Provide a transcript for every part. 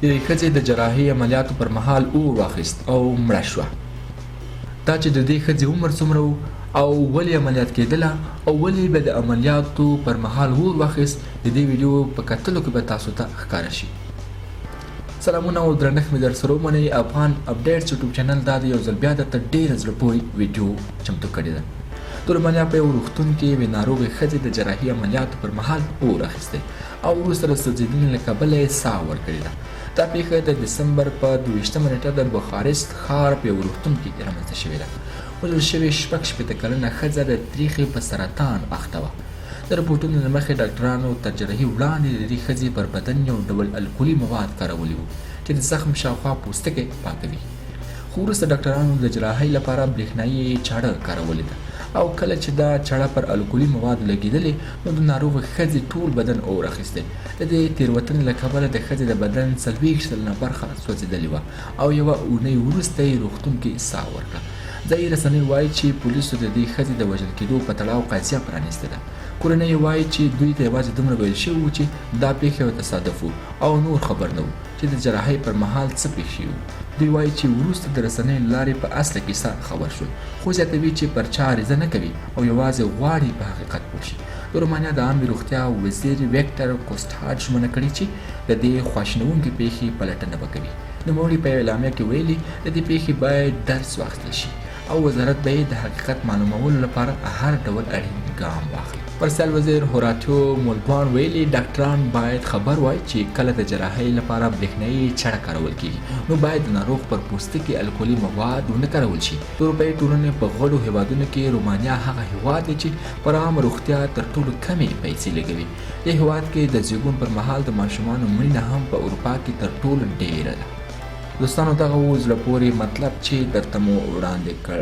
یوې ښځې د جراحي عملیاتو پر مهال اور واخیست او مړه شوه. دا چې د دې ښځې عمر څومره و او ولې عملیات کېدله او ولې به د عملیاتو پر مهال اور واخیست، د دې ویډیو په کتلو کې به تاسو ته ښکاره شي. سلامونه او درنښت مې در سره ومنئ. افغان اپډیټس یوټیوب چینل دا د یو ځل بیا درته ډېره زړه پورې ویډیو چمتو کړې ده. د رومانیا په یو روغتون کې یوې ناروغې ښځې د جراحي عملیاتو پر مهال اور اخیستی او وروسته له سوځېدنې له کبله یې ساه ورکړې ده. دا پیښه د دسمبر په 22 نیټه د بخارست ښار په یو روغتون کې رامنځته شوې ده. وژل شوې 86 کلنه ښځه د تریخي په سرطان اخته وه. د رپورټونو له مخې ډاکټرانو تر جراحي وړاندې د دې ښځې پر بدن یو ډول الکولي مواد کارولي وو چې د زخم شاوخوا پوستکی پاکوي. خو وروسته ډاکټرانو د جراحۍ لپاره برېښنایي چاړه کارولې ده او کله چې دا چاړه پر الکولي موادو لګېدلې نو د ناروغې ښځې ټول بدن اور اخیستی. د دې تېروتنې له کبله د ښځې د بدن 40% برخه سوځېدلې وه او یوه اونۍ وروسته یې روغتون کې ساه ورکړه. ځایي رسنۍ وایي چې پولیسو د دې ښځې د وژل کېدو په تړاو قضیه پرانیستې ده. کورنۍ وایي چې دوی ته یوازې دومره ویل شوي وو چې دا پیښه یو تصادف و او نور خبر نه وو چې د جراحۍ پر مهال څه پېښ شوي وو. دوی وایي چې وروسته د رسنیو له لارې په اصله کیسه خبر شول، خو زیاتوي چې پر چا عریضه نه کوي او یوازې غواړي په حقیقت پوه شي. د رومانیا د عامې روغتیا وزیر ویکټر کوسټاډ ژمنه کړې چې د دې خواشینونکې پیښې پلټنه به کوي. نوموړي په یوه اعلامیه کې ویلي د دې پیښې باید درس واخیستل شي او وزارت به یې د حقیقت معلومولو لپاره هر ډول اړین ګام واخلي. پرسیال وزیر هوراتیو مولبان ویلي ډاکټران باید خبر وای چې کله د جراحۍ لپاره برېښنایي چړه کارول کیږي نو باید د ناروغ پر پوستکي الکولي مواد ونه کارول شي. د اروپایي ټولنې په غړو هیوادونو کې رومانیا هغه هیواد دی چې پر عامه روغتیا تر ټولو کمې پیسې لګوي. دې هیواد کې د زیږون پر مهال د ماشومانو مړینه هم په اروپا کې تر ټولو ډېره ده. دوستانو دغه و زړه پورې مطلب چې درته مو وړاندې کړ.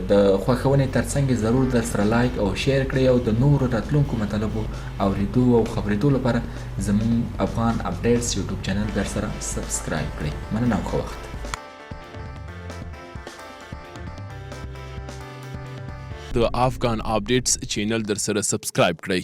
د خوښونې ترڅنګ ضرور در سره لایک او شیر کړئ او د نورو راتلونکو مطلبو اورېدو او خبرېدو لپاره زموږ افغان اپډیټس یوټیوب چینل در سره سبسکرایب کړئ. مننه او ښه وخت. د افغان اپډیټس چینل در سره سبسکرایب کړئ.